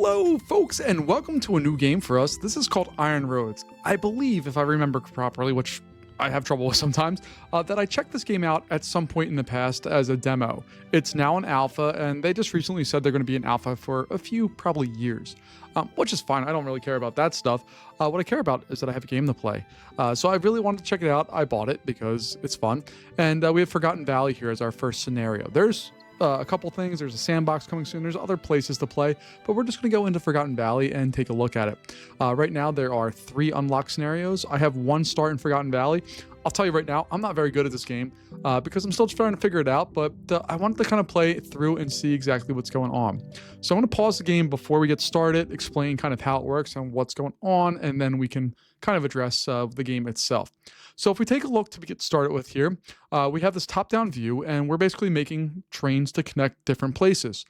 Hello folks and welcome to a new game for us. This is called Iron Roads. I believe, if I remember properly, which I have trouble with sometimes, that I checked this game out at some point in the past as a demo. It's now an alpha, and they just recently said they're going to be an alpha for a few, probably years, which is fine. I don't really care about that stuff. What I care about is that I have a game to play. So I really wanted to check it out. I bought it because it's fun. And we have Forgotten Valley here as our first scenario. There's a couple things. There's a sandbox coming soon. There's other places to play, but we're just going to go into Forgotten Valley and take a look at it. Right now, there are 3 unlocked scenarios. I have 1 start in Forgotten Valley. I'll tell you right now, I'm not very good at this game because I'm still trying to figure it out, but I wanted to kind of play it through and see exactly what's going on. So I'm going to pause the game before we get started, explain kind of how it works and what's going on, and then we can kind of address the game itself. So if we take a look to get started with here, we have this top-down view, and we're basically making trains to connect different places.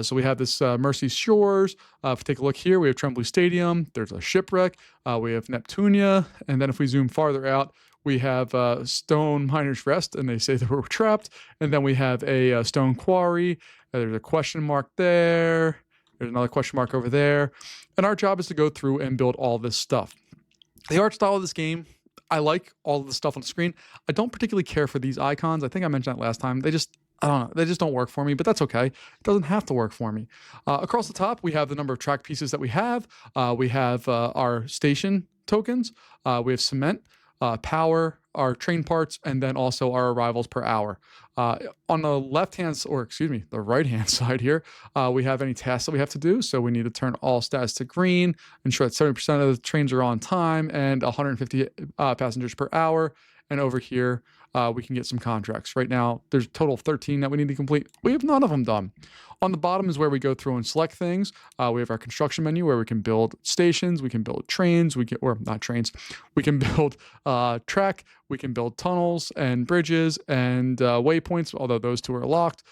So we have this Mercy Shores. If we take a look here, we have Tremblay Stadium. There's a shipwreck. We have Neptunia. And then if we zoom farther out, we have Stone Miners Rest, and they say that we're trapped. And then we have a stone quarry. There's a question mark there. There's another question mark over there. And our job is to go through and build all this stuff. The art style of this game, I like all of the stuff on the screen. I don't particularly care for these icons. I think I mentioned that last time. I don't know, they just don't work for me, but that's okay. It doesn't have to work for me. Across the top, we have the number of track pieces that we have. We have our station tokens. We have cement, power, our train parts, and then also our arrivals per hour. On the the right-hand side here, we have any tasks that we have to do. So we need to turn all stats to green, ensure that 70% of the trains are on time, and 150 passengers per hour. And over here, we can get some contracts. Right now, there's a total of 13 that we need to complete. We have none of them done. On the bottom is where we go through and select things. We have our construction menu where we can build stations, we can build trains, we can build track, we can build tunnels and bridges and waypoints, although those 2 are locked.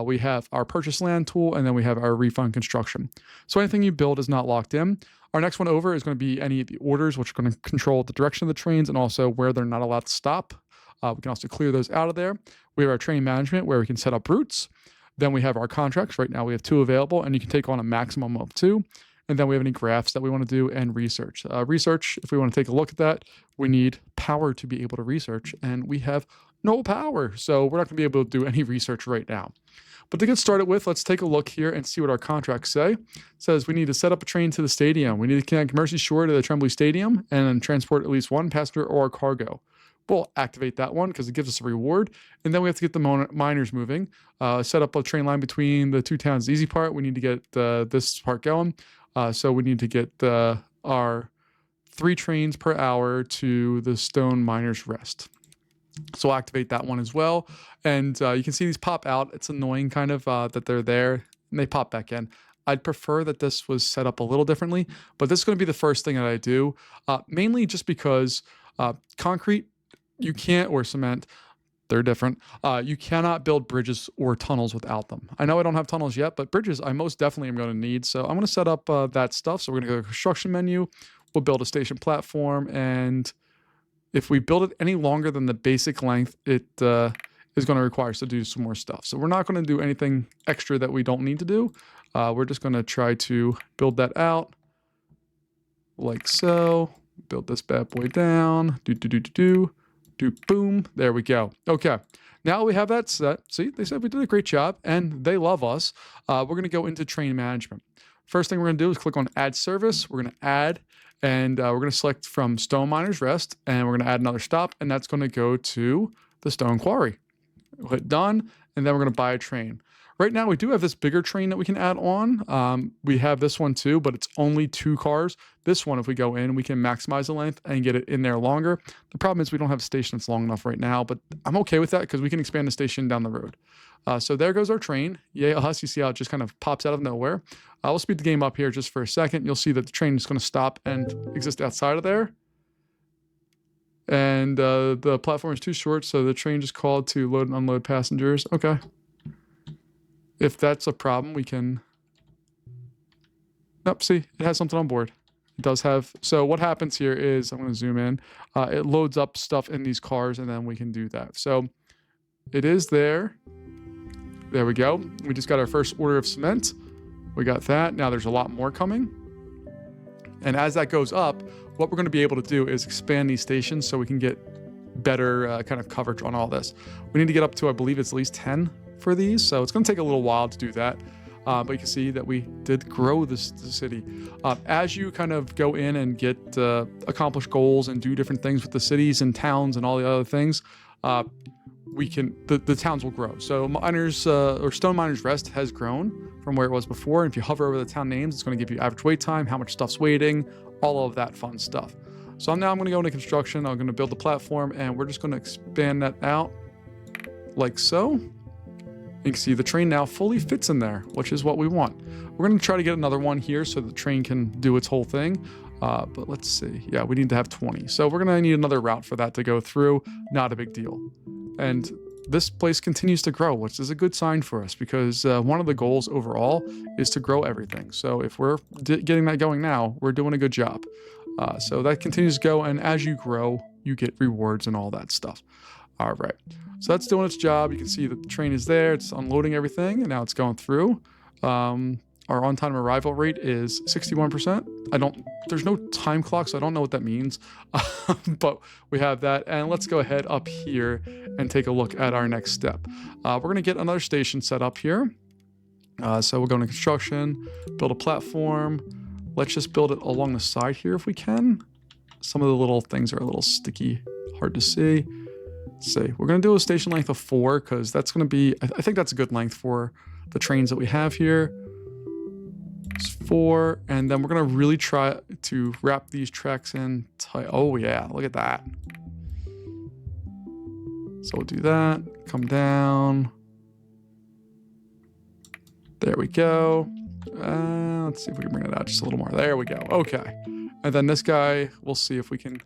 We have our purchase land tool, and then we have our refund construction. So anything you build is not locked in. Our next one over is going to be any of the orders, which are going to control the direction of the trains and also where they're not allowed to stop. We can also clear those out of there. We have our train management where we can set up routes. Then we have our contracts. Right now we have 2 available, and you can take on a maximum of 2. And then we have any graphs that we want to do and research. Research, if we want to take a look at that, we need power to be able to research, and we have no power. So we're not going to be able to do any research right now. But to get started with, let's take a look here and see what our contracts say. It says we need to set up a train to the stadium. We need to connect Mercy Shore to the Tremblay Stadium and then transport at least 1 passenger or cargo. We'll activate that one because it gives us a reward. And then we have to get the miners moving. Set up a train line between the 2 towns. The easy part, we need to get this part going. So we need to get our 3 trains per hour to the Stone Miners Rest. So I'll activate that one as well. And you can see these pop out. It's annoying kind of that they're there and they pop back in. I'd prefer that this was set up a little differently, but this is going to be the first thing that I do, mainly just because concrete, you can't, or cement, they're different. You cannot build bridges or tunnels without them. I know I don't have tunnels yet, but bridges I most definitely am going to need. So I'm going to set up that stuff. So we're going to go to the construction menu. We'll build a station platform, and if we build it any longer than the basic length, it is going to require us to do some more stuff. So we're not going to do anything extra that we don't need to do. We're just going to try to build that out like so. Build this bad boy down. Boom. There we go. Okay. Now we have that set. See, they said we did a great job, and they love us. We're going to go into train management. First thing we're going to do is click on Add Service. We're going to add, and we're going to select from Stone Miners Rest, and we're going to add another stop, and that's going to go to the Stone Quarry. We'll hit Done, and then we're going to buy a train. Right now, we do have this bigger train that we can add on. We have this one too, but it's only 2 cars. This one, if we go in, we can maximize the length and get it in there longer. The problem is we don't have a station that's long enough right now, but I'm okay with that because we can expand the station down the road. So there goes our train. Yay us. You see how it just kind of pops out of nowhere. We'll speed the game up here just for a second. You'll see that the train is going to stop and exist outside of there. And the platform is too short, so the train just called to load and unload passengers. Okay. If that's a problem, we can... Nope, see, it has something on board. It does have... So what happens here is, I'm going to zoom in. It loads up stuff in these cars, and then we can do that. So it is there. There we go. We just got our first order of cement. We got that. Now there's a lot more coming. And as that goes up, what we're going to be able to do is expand these stations so we can get better kind of coverage on all this. We need to get up to, I believe it's at least 10 for these. So it's going to take a little while to do that. But you can see that we did grow the city. As you kind of go in and get accomplish goals and do different things with the cities and towns and all the other things, the towns will grow. So miners or Stone Miners Rest has grown from where it was before. And if you hover over the town names, it's going to give you average wait time, how much stuff's waiting, all of that fun stuff. So now I'm going to go into construction. I'm going to build the platform, and we're just going to expand that out like so. You can see the train now fully fits in there, which is what we want. We're going to try to get another one here so the train can do its whole thing. But let's see. Yeah, we need to have 20. So we're going to need another route for that to go through. Not a big deal. And this place continues to grow, which is a good sign for us because one of the goals overall is to grow everything. So if we're getting that going now, we're doing a good job. So that continues to go. And as you grow, you get rewards and all that stuff. All right. So that's doing its job. You can see that the train is there. It's unloading everything, and now it's going through. Our on-time arrival rate is 61%. There's no time clock, so I don't know what that means. But we have that. And let's go ahead up here and take a look at our next step. We're going to get another station set up here. So we're going to construction, build a platform. Let's just build it along the side here if we can. Some of the little things are a little sticky, hard to see. Let's see. We're going to do a station length of 4 because that's going to be, I think that's a good length for the trains that we have here. It's 4, and then we're going to really try to wrap these tracks in tight. Oh yeah, look at that. So we'll do that, come down. There we go. Let's see if we can bring it out just a little more. There we go. Okay. And then this guy, we'll see if we can.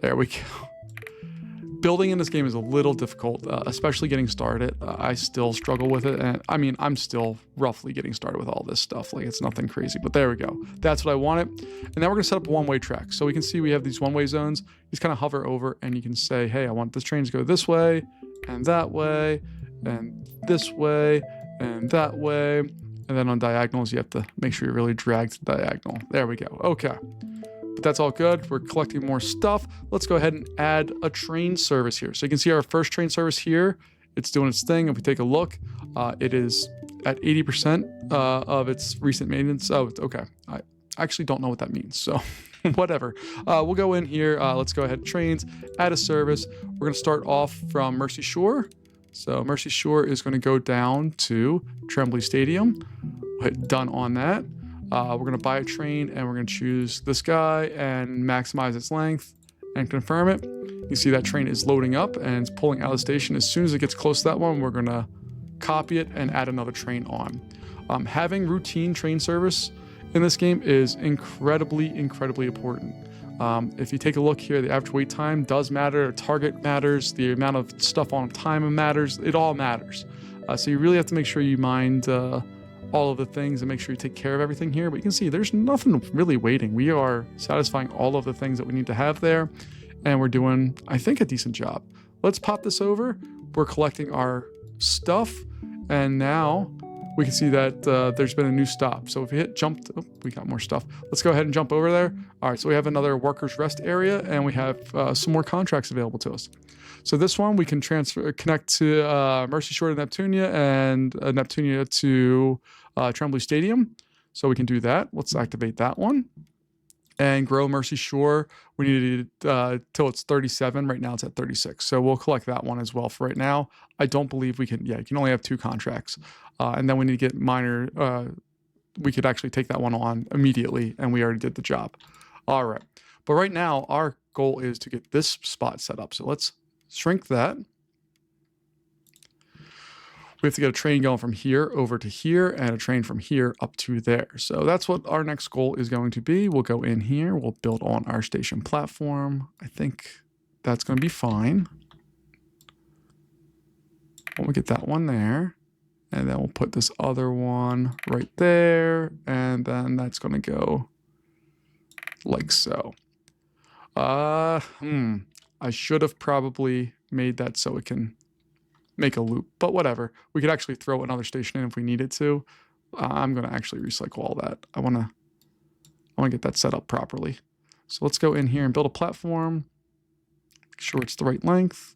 There we go. Building in this game is a little difficult, especially getting started. I still struggle with it. And I mean, I'm still roughly getting started with all this stuff. Like, it's nothing crazy, but there we go. That's what I wanted. And now we're going to set up a one-way track. So we can see we have these one-way zones. You just kind of hover over and you can say, hey, I want this train to go this way and that way and this way and that way. And then on diagonals, you have to make sure you really drag to the diagonal. There we go. Okay. But that's all good. We're collecting more stuff. Let's go ahead and add a train service here. So you can see our first train service here. It's doing its thing. If we take a look, it is at 80% of its recent maintenance. Oh, okay. I actually don't know what that means. So whatever. We'll go in here. Let's go ahead. Trains, add a service. We're going to start off from Mercy Shore. So Mercy Shore is going to go down to Tremblay Stadium. We'll hit done on that. We're going to buy a train and we're going to choose this guy and maximize its length and confirm it. You see that train is loading up and it's pulling out of the station. As soon as it gets close to that one, we're going to copy it and add another train on. Having routine train service in this game is incredibly important. If you take a look here, the average wait time does matter, target matters, the amount of stuff on time matters, it all matters. So you really have to make sure you mind all of the things and make sure you take care of everything here. But you can see there's nothing really waiting. We are satisfying all of the things that we need to have there, and we're doing, I think, a decent job. Let's pop this over. We're collecting our stuff, and now we can see that there's been a new stop. So if we hit jump, we got more stuff. Let's go ahead and jump over there. All right, so we have another workers rest area, and we have some more contracts available to us. So this one we can connect to Mercy Shore to Neptunia and Neptunia to Tremblay Stadium. So we can do that. Let's activate that one and grow Mercy Shore. We need it till it's 37. Right now it's at 36. So we'll collect that one as well for right now. I don't believe we can. Yeah, you can only have 2 contracts. And then we need to get minor. We could actually take that one on immediately, and we already did the job. All right. But right now, our goal is to get this spot set up. So let's shrink that. We have to get a train going from here over to here and a train from here up to there. So that's what our next goal is going to be. We'll go in here. We'll build on our station platform. I think that's going to be fine. We'll get that one there. And then we'll put this other one right there. And then that's going to go like so. I should have probably made that so it can make a loop, but whatever. We could actually throw another station in if we needed to. I'm going to actually recycle all that. I want to get that set up properly. So let's go in here and build a platform. Make sure it's the right length.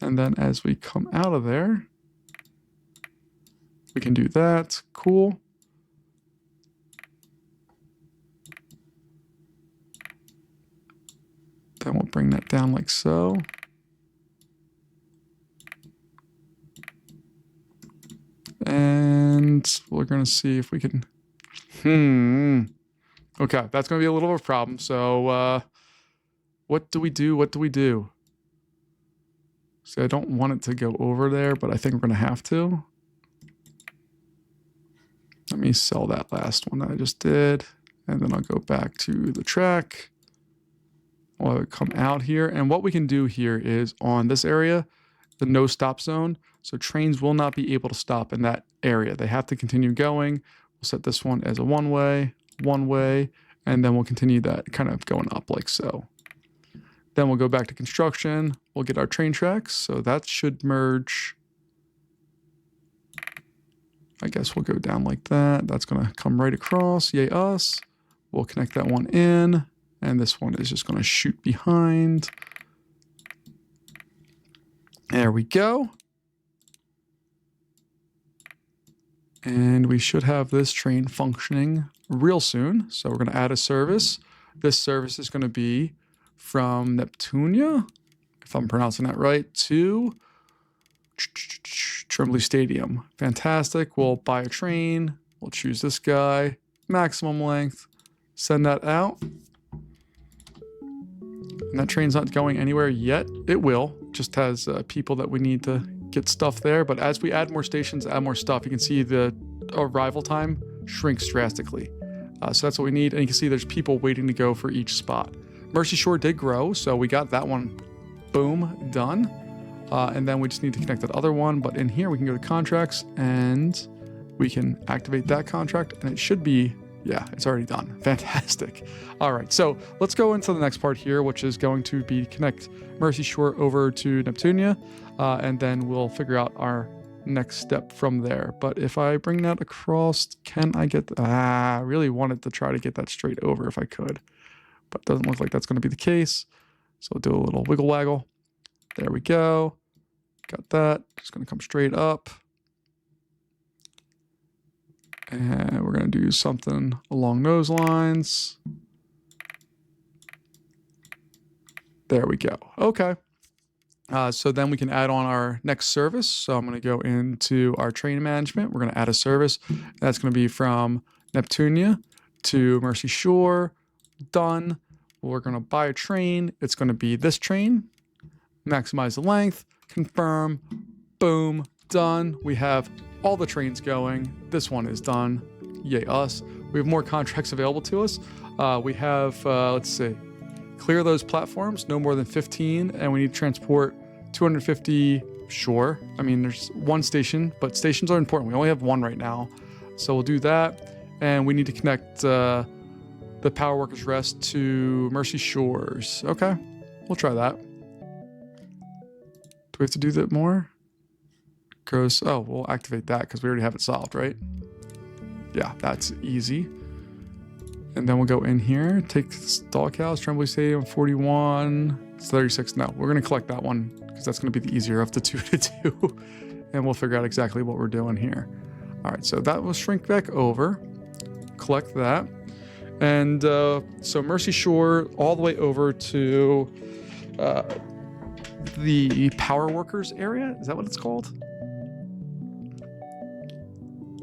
And then as we come out of there, we can do that. Cool. Then we'll bring that down like so. And we're going to see if we can... Okay, that's going to be a little of a problem. So what do we do? What do we do? See, I don't want it to go over there, but I think we're going to have to. Let me sell that last one that I just did. And then I'll go back to the track. We'll come out here. And what we can do here is on this area, the no stop zone. So trains will not be able to stop in that area. They have to continue going. We'll set this one as a one way, and then we'll continue that kind of going up like so. Then we'll go back to construction. We'll get our train tracks. So that should merge. I guess we'll go down like that. That's going to come right across. Yay us. We'll connect that one in. And this one is just going to shoot behind. There we go. And we should have this train functioning real soon. So we're going to add a service. This service is going to be from Neptunia, if I'm pronouncing that right, to Tremblay Stadium. Fantastic. We'll buy a train. We'll choose this guy. Maximum length. Send that out. And that train's not going anywhere yet. It will. Just has people that we need to get stuff there. But as we add more stations, add more stuff, you can see the arrival time shrinks drastically. So that's what we need. And you can see there's people waiting to go for each spot. Mercy Shore did grow, so we got that one, boom, done. And then we just need to connect that other one. But in here, we can go to contracts and we can activate that contract. And it should be, yeah, it's already done. Fantastic. All right, so let's go into the next part here, which is going to be connect Mercy Shore over to Neptunia. And then we'll figure out our next step from there. But if I bring that across, can I get... I really wanted to try to get that straight over if I could. But it doesn't look like that's going to be the case. So we'll do a little wiggle waggle. There we go. Got that. Just going to come straight up. And we're going to do something along those lines. There we go. Okay. So then we can add on our next service. So I'm going to go into our train management. We're going to add a service. That's going to be from Neptunia to Mercy Shore. Done. We're going to buy a train. It's going to be this train. Maximize the length. Confirm. Boom. Done. We have all the trains going. This one is done. Yay us. We have more contracts available to us. We have, let's see, clear those platforms, no more than 15, and we need to transport 250. Sure. I mean, there's one station, but stations are important. We only have one right now. So we'll do that. And we need to connect the Power Workers Rest to Mercy Shores. Okay. We'll try that. Do we have to do that more? Goes, oh, we'll activate that because we already have it solved, right? Yeah, that's easy. And then we'll go in here, take Stall Cows, Tremblay Stadium, 41. It's 36. No, we're going to collect that one because that's going to be the easier of the two to do. And we'll figure out exactly what we're doing here. All right, so that will shrink back over. Collect that. And so Mercy Shore all the way over to the Power Workers area. Is that what it's called?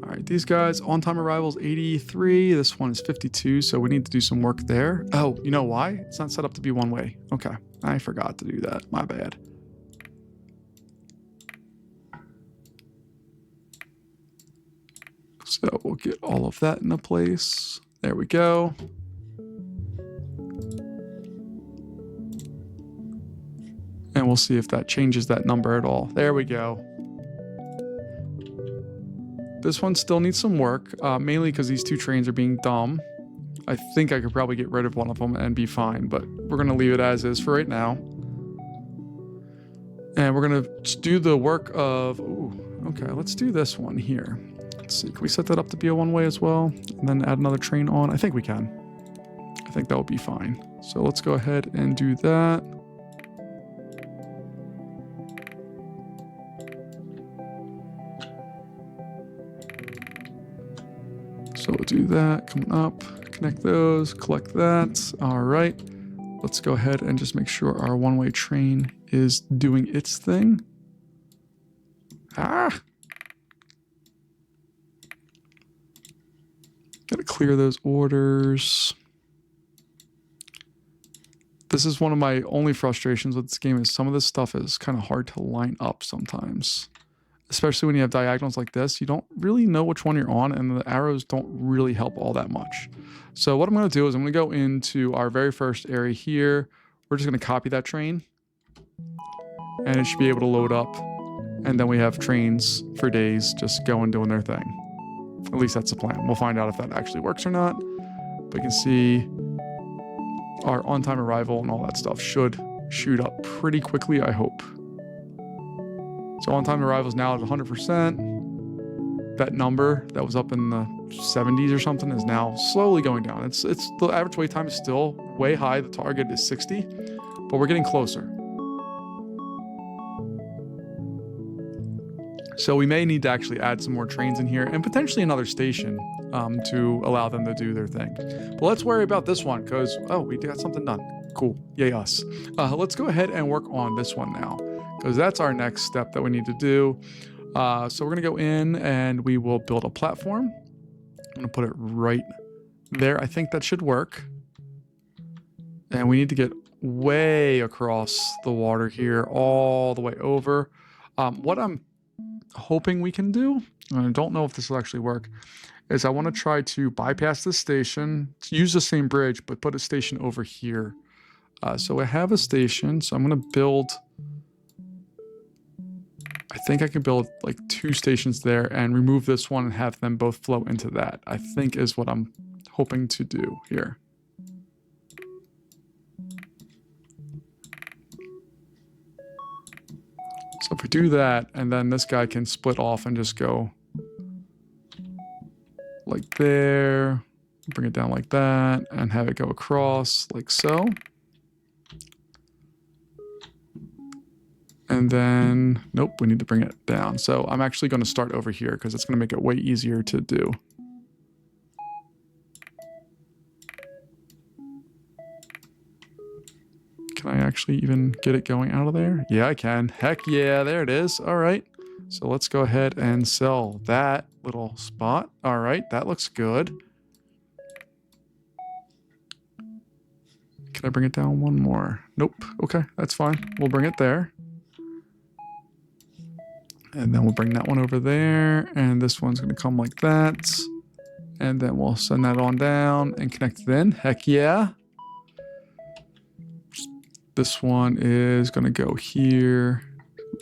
All right, these guys, on-time arrivals 83. This one is 52, so we need to do some work there. Oh, you know why? It's not set up to be one way. Okay, I forgot to do that. My bad. So we'll get all of that into place. There we go. And we'll see if that changes that number at all. There we go. This one still needs some work, mainly because these two trains are being dumb. I think I could probably get rid of one of them and be fine, but we're going to leave it as is for right now. And we're going to do the work of... Ooh, okay, let's do this one here. Let's see, can we set that up to be a one-way as well? And then add another train on? I think we can. I think that will be fine. So let's go ahead and do that. So we'll do that, coming up, connect those, collect that. All right, let's go ahead and just make sure our one-way train is doing its thing. Gotta clear those orders. This is one of my only frustrations with this game is some of this stuff is kind of hard to line up sometimes. Especially when you have diagonals like this, you don't really know which one you're on and the arrows don't really help all that much. So what I'm going to do is I'm going to go into our very first area here. We're just going to copy that train and it should be able to load up. And then we have trains for days just going doing their thing. At least that's the plan. We'll find out if that actually works or not. But you can see our on-time arrival and all that stuff should shoot up pretty quickly, I hope. So on-time arrival is now at 100%. That number that was up in the 70s or something is now slowly going down. It's the average wait time is still way high. The target is 60, but we're getting closer. So we may need to actually add some more trains in here and potentially another station to allow them to do their thing. But let's worry about this one because, oh, we got something done. Cool. Yay us. Let's go ahead and work on this one now because that's our next step that we need to do. So we're going to go in and we will build a platform. I'm going to put it right there. I think that should work. And we need to get way across the water here, all the way over. What I'm hoping we can do, and I don't know if this will actually work, is I want to try to bypass this station, use the same bridge, but put a station over here. So I have a station, so I'm going to build, I think I can build like 2 stations there and remove this one and have them both flow into that, I think is what I'm hoping to do here. So if we do that, and then this guy can split off and just go like there, bring it down like that, and have it go across like so. And then, nope, we need to bring it down. So I'm actually going to start over here because it's going to make it way easier to do. Can I actually even get it going out of there? Yeah, I can. Heck yeah, there it is. All right. So let's go ahead and sell that little spot. All right, that looks good. Can I bring it down one more? Nope. Okay, that's fine. We'll bring it there. And then we'll bring that one over there. And this one's going to come like that. And then we'll send that on down and connect it in. Heck yeah. This one is going to go here.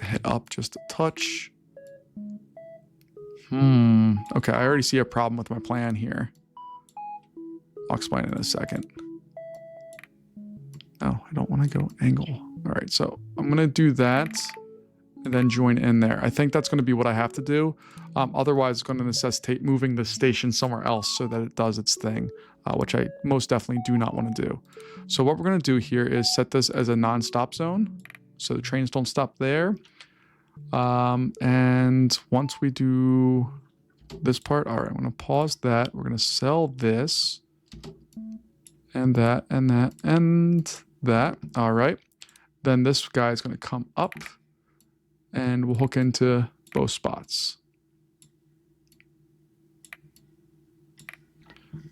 Head up just a touch. Okay, I already see a problem with my plan here. I'll explain in a second. No, I don't want to go angle. All right, so I'm going to do that and then join in there. I think that's going to be what I have to do. Otherwise, it's going to necessitate moving the station somewhere else so that it does its thing, which I most definitely do not want to do. So what we're going to do here is set this as a non-stop zone so the trains don't stop there. And once we do this part, all right, I'm going to pause that. We're going to sell this and that and that and that. All right. Then this guy is going to come up and we'll hook into both spots.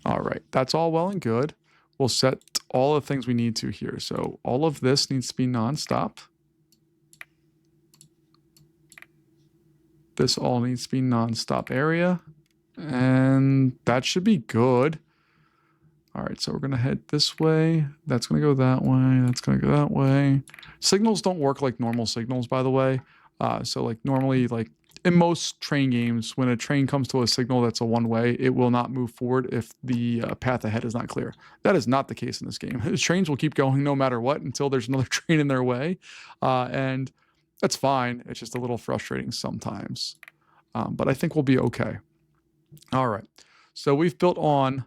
All right, that's all well and good. We'll set all the things we need to here. So all of this needs to be nonstop. This all needs to be nonstop area. And that should be good. All right, so we're going to head this way. That's going to go that way. That's going to go that way. Signals don't work like normal signals, by the way. So like normally, like in most train games, when a train comes to a signal that's a one-way, it will not move forward if the path ahead is not clear. That is not the case in this game. The trains will keep going no matter what until there's another train in their way. And that's fine. It's just a little frustrating sometimes. But I think we'll be okay. All right. So we've built on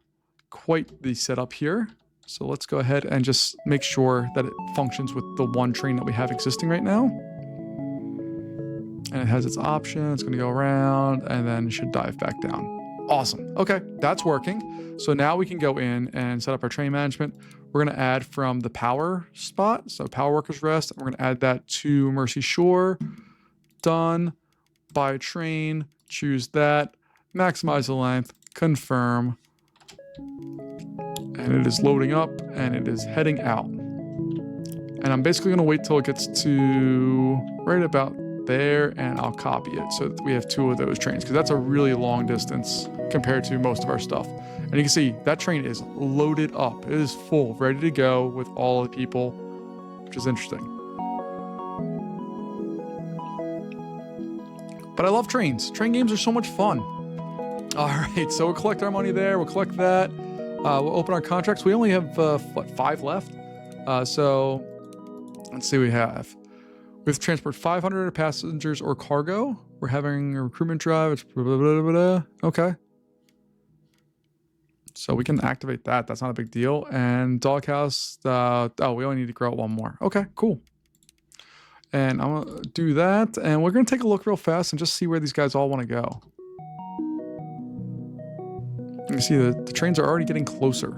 quite the setup here. So let's go ahead and just make sure that it functions with the one train that we have existing right now. And it has its option. It's going to go around and then it should dive back down. Awesome. Okay, that's working. So now we can go in and set up our train management. We're going to add from the power spot. So power workers rest. We're going to add that to Mercy Shore. Done. Buy train. Choose that. Maximize the length. Confirm. And it is loading up and it is heading out. And I'm basically going to wait till it gets to right about there and I'll copy it so that we have 2 of those trains because that's a really long distance compared to most of our stuff. And you can see that train is loaded up. It is full, ready to go with all the people, which is interesting. But I love trains. Train games are so much fun. All right, so we'll collect our money there. We'll collect that. We'll open our contracts. We only have, 5 left. So let's see what we have. We have to transport 500 passengers or cargo. We're having a recruitment drive. It's blah, blah, blah, blah, blah. Okay. So we can activate that. That's not a big deal. And doghouse. Oh, we only need to grow it 1 more. Okay, cool. And I'm going to do that. And we're going to take a look real fast and just see where these guys all want to go. You can see the trains are already getting closer.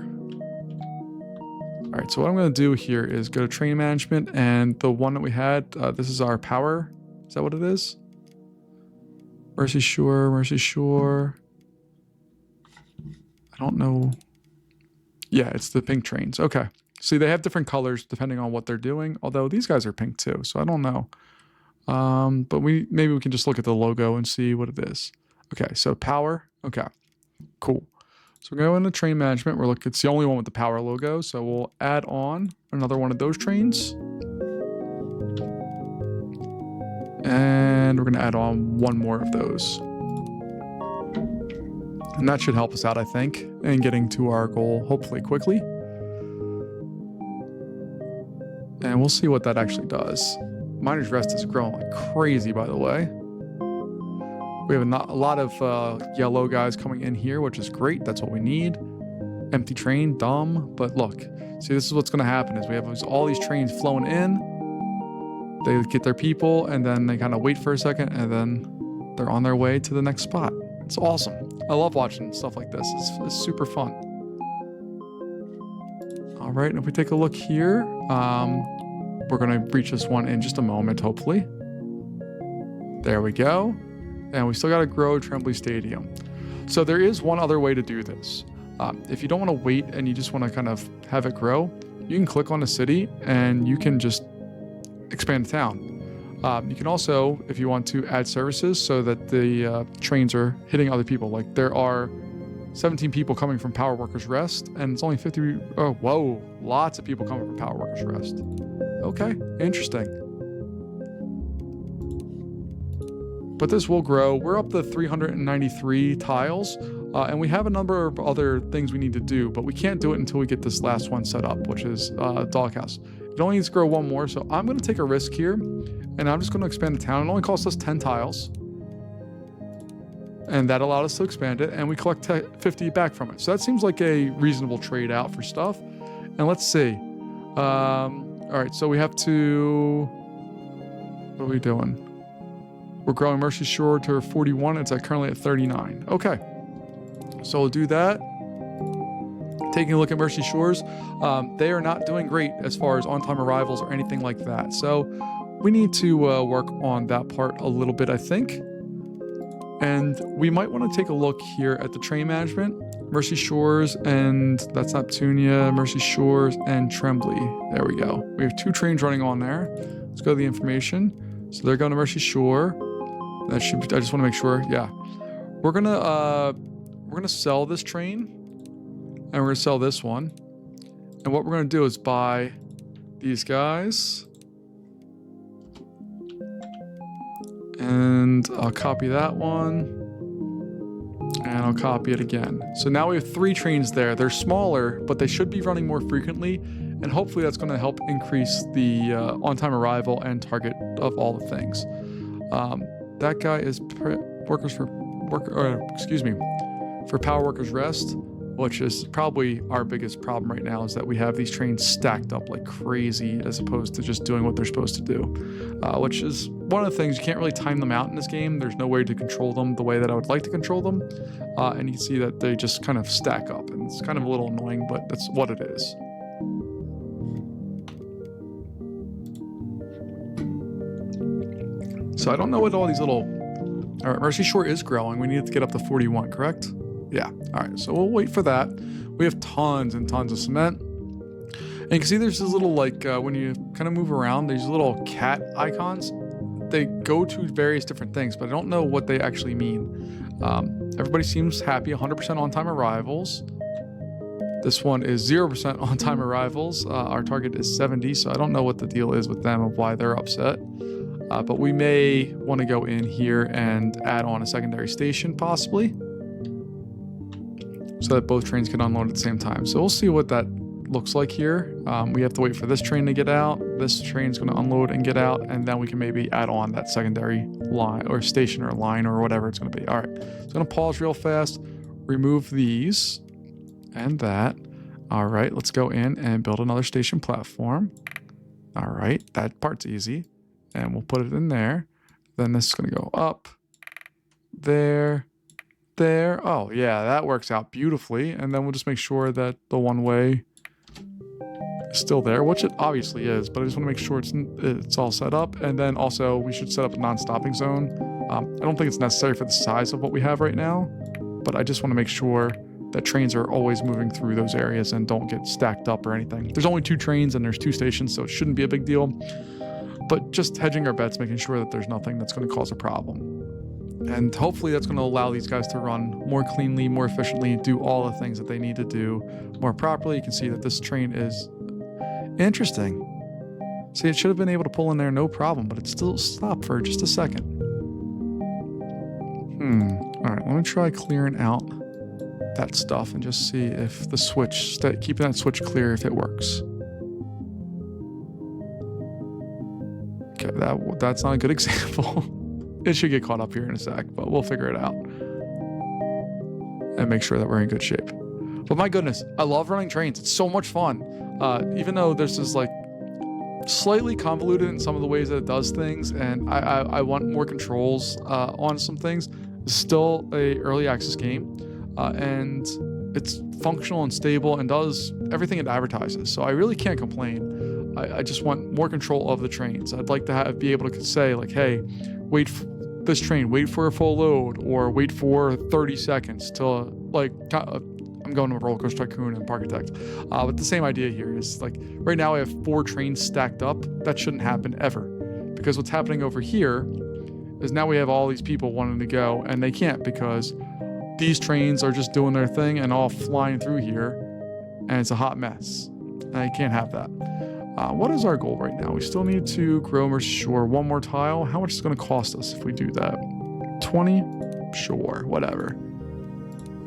All right, so what I'm going to do here is go to train management, and the one that we had, this is our power. Is that what it is? Mercy Shore, Mercy Shore. I don't know. Yeah, it's the pink trains. Okay. See, they have different colors depending on what they're doing, although these guys are pink too, so I don't know. But maybe we can just look at the logo and see what it is. Okay, so power. Okay, cool. So we're going to go into train management. We're looking, it's the only one with the power logo. So we'll add on another one of those trains. And we're going to add on 1 more of those. And that should help us out, I think, in getting to our goal, hopefully quickly. And we'll see what that actually does. Miner's Rest is growing like crazy, by the way. We have a lot of yellow guys coming in here, which is great. That's what we need. Empty train, dumb. But look, see, this is what's going to happen is we have all these trains flowing in. They get their people, and then they kind of wait for a second, and then they're on their way to the next spot. It's awesome. I love watching stuff like this. It's super fun. All right, and if we take a look here, we're going to reach this one in just a moment, hopefully. There we go. And we still got to grow Tremblay Stadium. So there is one other way to do this. If you don't want to wait and you just want to kind of have it grow, you can click on a city and you can just expand the town. You can also, if you want to, add services so that the trains are hitting other people. Like there are 17 people coming from Power Workers Rest, and it's only 50. Oh, whoa, lots of people coming from Power Workers Rest. Okay, interesting. But this will grow. We're up to 393 tiles, and we have a number of other things we need to do, but we can't do it until we get this last one set up, which is Doghouse. It only needs to grow 1 more, so I'm going to take a risk here, and I'm just going to expand the town. It only costs us 10 tiles, and that allowed us to expand it, and we collect 50 back from it. So that seems like a reasonable trade out for stuff. And let's see. All right, so we have to... What are we doing? We're growing Mercy Shore to 41. It's currently at 39. Okay. So we'll do that. Taking a look at Mercy Shores, they are not doing great as far as on-time arrivals or anything like that. So we need to work on that part a little bit, I think. And we might want to take a look here at the train management. Mercy Shores, and that's Neptunia, Mercy Shores, and Tremblay. There we go. We have 2 trains running on there. Let's go to the information. So they're going to Mercy Shore. That should be, I just want to make sure. Yeah. We're gonna sell this train, and we're gonna sell this one. And what we're gonna do is buy these guys. And I'll copy that one. And I'll copy it again. So now we have 3 trains there. They're smaller, but they should be running more frequently. And hopefully that's going to help increase the on-time arrival and target of all the things. That guy is excuse me. for Power Workers Rest, which is probably our biggest problem right now, is that we have these trains stacked up like crazy as opposed to just doing what they're supposed to do, which is one of the things. You can't really time them out in this game. There's no way to control them the way that I would like to control them, and you can see that they just kind of stack up, and it's kind of a little annoying, but that's what it is. So I don't know what all these little... All right, Mercy Shore is growing. We need to get up to 41, correct? Yeah. All right, so we'll wait for that. We have tons and tons of cement. And you can see there's this little, like, when you kind of move around, these little cat icons. They go to various different things, but I don't know what they actually mean. Everybody seems happy, 100% on-time arrivals. This one is 0% on-time arrivals. Our target is 70, so I don't know what the deal is with them of why they're upset. But we may want to go in here and add on a secondary station, possibly, so that both trains can unload at the same time. So we'll see what that looks like here. We have to wait for this train to get out. This train's going to unload and get out, and then we can maybe add on that secondary line or station or line or whatever it's going to be. All right, so I'm going to pause real fast, remove these and that. All right, let's go in and build another station platform. All right, that part's easy. And we'll put it in there. Then this is going to go up, there, there. Oh, yeah, that works out beautifully. And then we'll just make sure that the one-way is still there, which it obviously is. But I just want to make sure it's all set up. And then also, we should set up a non-stopping zone. I don't think it's necessary for the size of what we have right now. But I just want to make sure that trains are always moving through those areas and don't get stacked up or anything. There's only 2 trains and there's 2 stations, so it shouldn't be a big deal. But just hedging our bets, making sure that there's nothing that's going to cause a problem. And hopefully that's going to allow these guys to run more cleanly, more efficiently, do all the things that they need to do more properly. You can see that this train is interesting. See, it should have been able to pull in there no problem, but it still stopped for just a second. All right, let me try clearing out that stuff and just see if the switch, keeping that switch clear, if it works. Okay, that's not a good example. It should get caught up here in a sec, but we'll figure it out and make sure that we're in good shape. But my goodness, I love running trains. It's so much fun. Even though this is like slightly convoluted in some of the ways that it does things, and I want more controls on some things. It's still a early access game, and it's functional and stable and does everything it advertises. So I really can't complain. I just want more control of the trains. I'd like to be able to say, like, hey, wait this train, wait for a full load, or wait for 30 seconds till, like, I'm going to Roller Coaster Tycoon and Parkitect. But the same idea here is, like, right now I have 4 trains stacked up. That shouldn't happen ever, because what's happening over here is now we have all these people wanting to go, and they can't because these trains are just doing their thing and all flying through here, and it's a hot mess. And I can't have that. What is our goal right now? We still need to grow Mercy Shore 1 more tile. How much is it going to cost us if we do that? 20? Sure, whatever.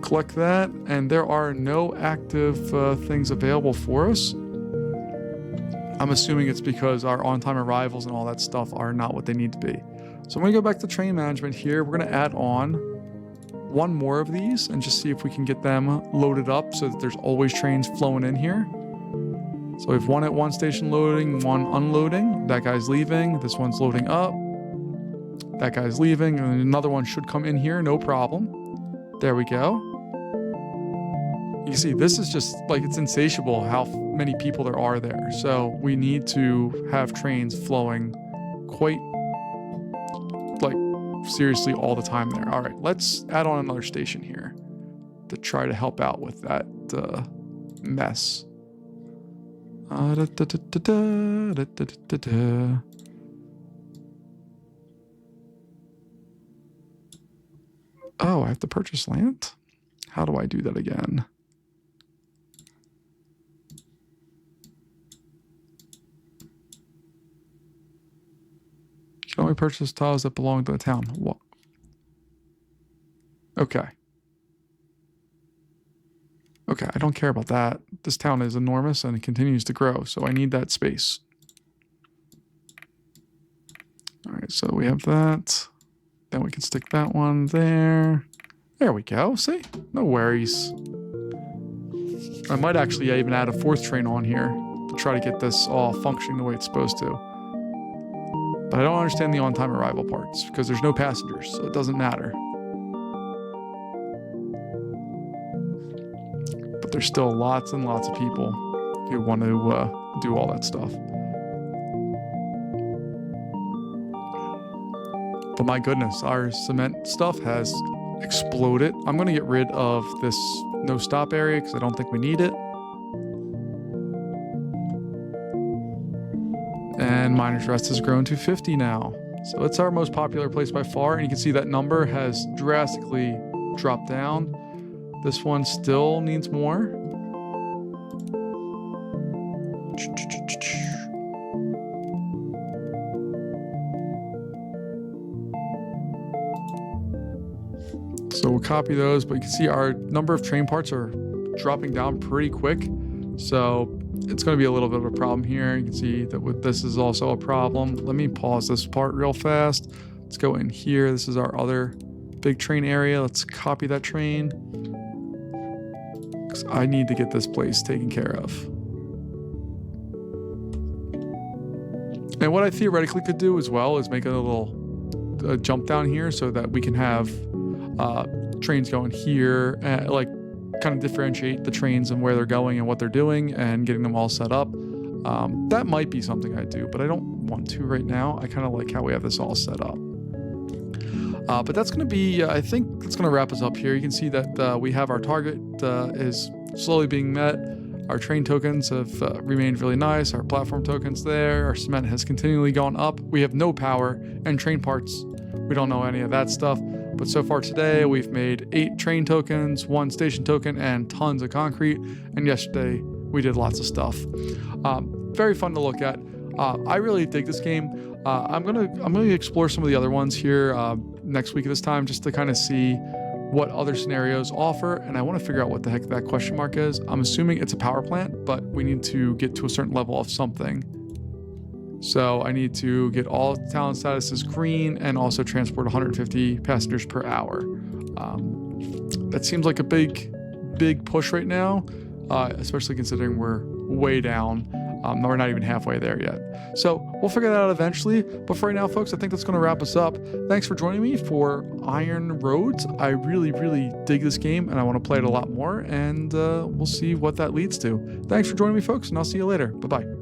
Collect that, and there are no active things available for us. I'm assuming it's because our on-time arrivals and all that stuff are not what they need to be. So I'm going to go back to train management here. We're going to add on 1 more of these and just see if we can get them loaded up so that there's always trains flowing in here. So we have 1 at 1 station loading, 1 unloading. That guy's leaving. This one's loading up. That guy's leaving. And another one should come in here, no problem. There we go. You can see this is just, like, it's insatiable how many people there are there. So we need to have trains flowing quite, like, seriously all the time there. All right, let's add on another station here to try to help out with that mess. Oh, I have to purchase land? How do I do that again? You can only purchase tiles that belong to the town. What? Okay. Okay, I don't care about that. This town is enormous and it continues to grow, so I need that space. All right, so we have that. Then we can stick that one there. There we go. See? No worries. I might actually even add a 4th train on here to try to get this all functioning the way it's supposed to. But I don't understand the on-time arrival parts because there's no passengers, so it doesn't matter. But there's still lots and lots of people who want to do all that stuff. But my goodness, our cement stuff has exploded. I'm going to get rid of this no stop area because I don't think we need it. And Miner's Rest has grown to 50 now. So it's our most popular place by far. And you can see that number has drastically dropped down. This one still needs more. So we'll copy those, but you can see our number of train parts are dropping down pretty quick. So it's going to be a little bit of a problem here. You can see that with this is also a problem. Let me pause this part real fast. Let's go in here. This is our other big train area. Let's copy that train, because I need to get this place taken care of. And what I theoretically could do as well is make a little jump down here so that we can have trains going here, like kind of differentiate the trains and where they're going and what they're doing and getting them all set up. That might be something I do, but I don't want to right now. I kind of like how we have this all set up. But that's going to be, I think that's going to wrap us up here. You can see that we have our target is slowly being met. Our train tokens have remained really nice. Our platform tokens there. Our cement has continually gone up. We have no power, and train parts, we don't know any of that stuff. But so far today, we've made 8 train tokens, 1 station token, and tons of concrete. And yesterday, we did lots of stuff. Very fun to look at. I really dig this game. I'm gonna explore some of the other ones here next week at this time, just to kind of see what other scenarios offer. And I want to figure out what the heck that question mark is. I'm assuming it's a power plant, but we need to get to a certain level of something. So I need to get all talent statuses green and also transport 150 passengers per hour. That seems like a big push right now, especially considering we're way down. We're not even halfway there yet. So we'll figure that out eventually. But for right now, folks, I think that's going to wrap us up. Thanks for joining me for Iron Roads. I really, really dig this game, and I want to play it a lot more. And we'll see what that leads to. Thanks for joining me, folks, and I'll see you later. Bye-bye.